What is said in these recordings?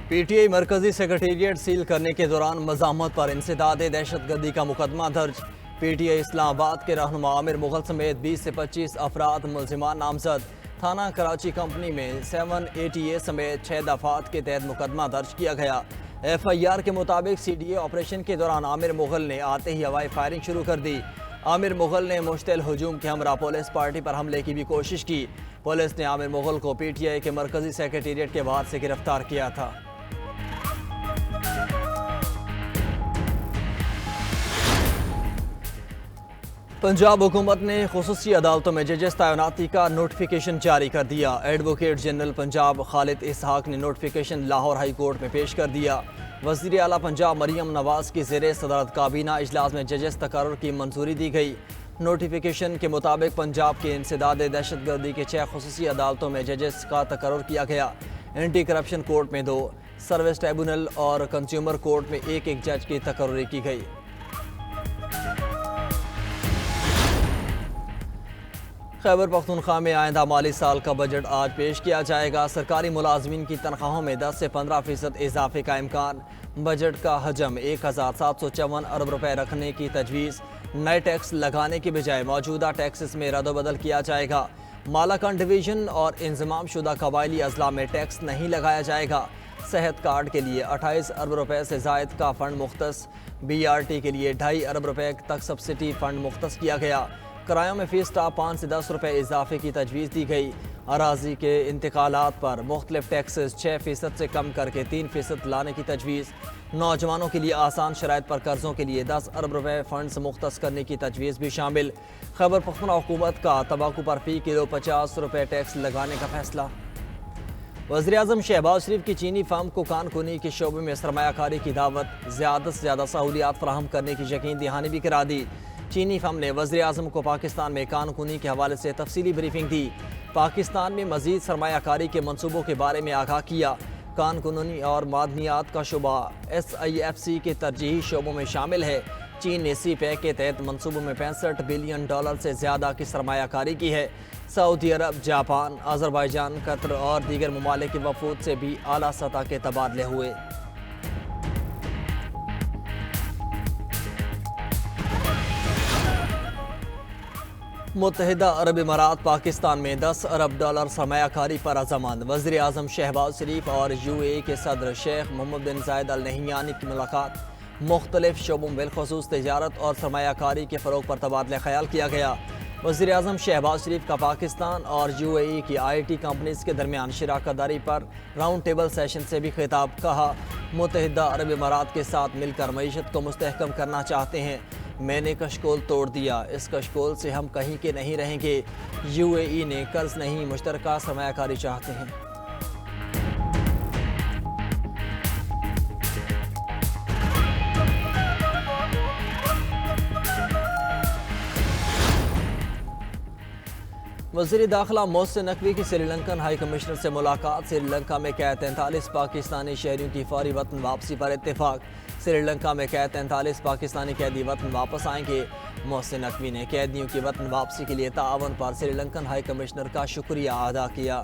P T I مرکزی secretariat cell کرنے کے دوران مزاحمت پر انسداد دہشت گردی کا مقدمہ درج۔ پی ٹی آئی اسلام آباد کے رہنما عامر مغل سمیت 20 سے 25 افراد ملزمان نامزد۔ تھانہ کراچی کمپنی میں 780A سمیت 6 دفعات کے تحت مقدمہ درج کیا گیا۔ ایف آئی آر کے مطابق سی ڈی اے آپریشن کے دوران عامر مغل نے آتے ہی ہوائی فائرنگ شروع کر دی۔ عامر مغل نے مشتعل ہجوم کے ہمراہ پولیس پارٹی پر حملے کی بھی کوشش کی۔ پولیس نے عامر مغل کو پی ٹی آئی کے مرکزی سیکریٹریٹ کے باہر سے گرفتار کیا تھا۔ پنجاب حکومت نے خصوصی عدالتوں میں ججز تعیناتی کا نوٹیفیکیشن جاری کر دیا۔ ایڈوکیٹ جنرل پنجاب خالد اسحاق نے نوٹیفیکیشن لاہور ہائی کورٹ میں پیش کر دیا۔ وزیر اعلیٰ پنجاب مریم نواز کی زیر صدارت کابینہ اجلاس میں ججز تقرر کی منظوری دی گئی۔ نوٹیفیکیشن کے مطابق پنجاب کے انسداد دہشت گردی کے 6 خصوصی عدالتوں میں ججز کا تقرر کیا گیا۔ اینٹی کرپشن کورٹ میں 2، سروس ٹریبونل اور کنزیومر کورٹ میں 1 جج کی تقرری کی گئی۔ خیبر پختونخوا میں آئندہ مالی سال کا بجٹ آج پیش کیا جائے گا۔ سرکاری ملازمین کی تنخواہوں میں 10 سے 15% اضافے کا امکان۔ بجٹ کا حجم 1754 ارب روپے رکھنے کی تجویز۔ نئے ٹیکس لگانے کی بجائے موجودہ ٹیکسز میں رد و بدل کیا جائے گا۔ مالاکنڈ ڈویژن اور انضمام شدہ قبائلی اضلاع میں ٹیکس نہیں لگایا جائے گا۔ صحت کارڈ کے لیے 28 ارب روپے سے زائد کا فنڈ مختص۔ بی آر ٹی کے لیے 2.5 ارب روپے تک سبسڈی فنڈ مختص کیا گیا۔ کرایوں میں فی سٹاپ 5 سے 10 روپے اضافے کی تجویز دی گئی۔ اراضی کے انتقالات پر مختلف ٹیکسز 6% سے کم کر کے 3% لانے کی تجویز۔ نوجوانوں کے لیے آسان شرائط پر قرضوں کے لیے 10 ارب روپے فنڈز مختص کرنے کی تجویز بھی شامل۔ خیبر پختونخوا حکومت کا تمباکو پر فی کلو 50 روپے ٹیکس لگانے کا فیصلہ۔ وزیراعظم شہباز شریف کی چینی فرم کو کان کنی کے شعبے میں سرمایہ کاری کی دعوت، زیادہ سے زیادہ سہولیات فراہم کرنے کی یقین دہانی بھی کرا دی۔ چینی فرم نے وزیراعظم کو پاکستان میں کان کنی کے حوالے سے تفصیلی بریفنگ دی۔ پاکستان میں مزید سرمایہ کاری کے منصوبوں کے بارے میں آگاہ کیا۔ کان کنی اور معدنیات کا شعبہ ایس آئی ایف سی کے ترجیحی شعبوں میں شامل ہے۔ چین نے سی پیک کے تحت منصوبوں میں $65 بلین سے زیادہ کی سرمایہ کاری کی ہے۔ سعودی عرب، جاپان، آذربائیجان، قطر اور دیگر ممالک کے وفود سے بھی اعلیٰ سطح کے تبادلے ہوئے۔ متحدہ عرب امارات پاکستان میں $10 ارب سرمایہ کاری پر عزمند۔ وزیر اعظم شہباز شریف اور یو اے ای کے صدر شیخ محمد بن زائد ال نہیان کی ملاقات۔ مختلف شعبوں بالخصوص تجارت اور سرمایہ کاری کے فروغ پر تبادلہ خیال کیا گیا۔ وزیر اعظم شہباز شریف کا پاکستان اور یو اے ای کی آئی ٹی کمپنیز کے درمیان شراکت داری پر راؤنڈ ٹیبل سیشن سے بھی خطاب۔ کہا، متحدہ عرب امارات کے ساتھ مل کر معیشت کو مستحکم کرنا چاہتے ہیں۔ میں نے کشکول توڑ دیا، اس کشکول سے ہم کہیں کے نہیں رہیں گے۔ یو اے ای نے قرض نہیں، مشترکہ سرمایہ کاری چاہتے ہیں۔ وزیر داخلہ محسن نقوی کی سری لنکن ہائی کمشنر سے ملاقات۔ سری لنکا میں قید 43 پاکستانی شہریوں کی فوری وطن واپسی پر اتفاق۔ سری لنکا میں قید 43 پاکستانی قیدی وطن واپس آئیں گے۔ محسن نقوی نے قیدیوں کی وطن واپسی کے لیے تعاون پر سری لنکن ہائی کمشنر کا شکریہ ادا کیا۔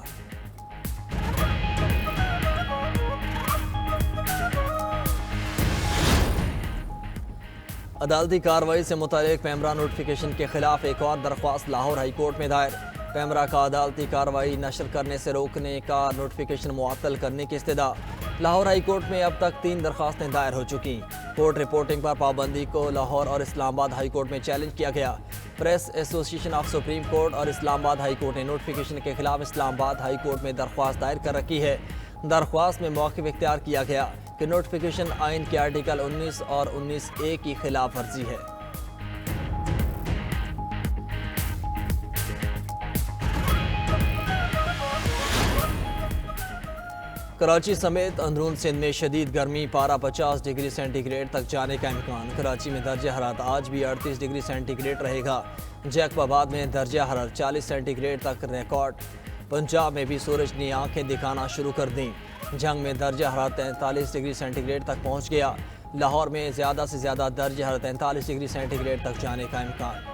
عدالتی کارروائی سے متعلق پیمرا نوٹیفیکیشن کے خلاف ایک اور درخواست لاہور ہائی کورٹ میں دائر۔ پیمرا کا عدالتی کارروائی نشر کرنے سے روکنے کا نوٹیفیکیشن معطل کرنے کی استدعا۔ لاہور ہائی کورٹ میں اب تک 3 درخواستیں دائر ہو چکی۔ کورٹ رپورٹنگ پر پابندی کو لاہور اور اسلام آباد ہائی کورٹ میں چیلنج کیا گیا۔ پریس ایسوسی ایشن آف سپریم کورٹ اور اسلام آباد ہائی کورٹ نے نوٹیفیکیشن کے خلاف اسلام آباد ہائی کورٹ میں درخواست دائر کر رکھی ہے۔ درخواست میں موقف اختیار کیا گیا کہ نوٹیفیکیشن آئین کے آرٹیکل 19 اور 19A کی خلاف ورزی ہے۔ کراچی سمیت اندرون سندھ میں شدید گرمی، پارہ 50 ڈگری سینٹی گریڈ تک جانے کا امکان۔ کراچی میں درجہ حرارت آج بھی 38 ڈگری سینٹی گریڈ رہے گا۔ جیکب آباد میں درجہ حرارت 40 سینٹی گریڈ تک ریکارڈ۔ پنجاب میں بھی سورج نے آنکھیں دکھانا شروع کر دیں۔ جنگ میں درجہ حرارت 43 ڈگری سینٹی گریڈ تک پہنچ گیا۔ لاہور میں زیادہ سے زیادہ درجہ حرارت 43 ڈگری سینٹی گریڈ تک جانے کا امکان۔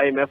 IMF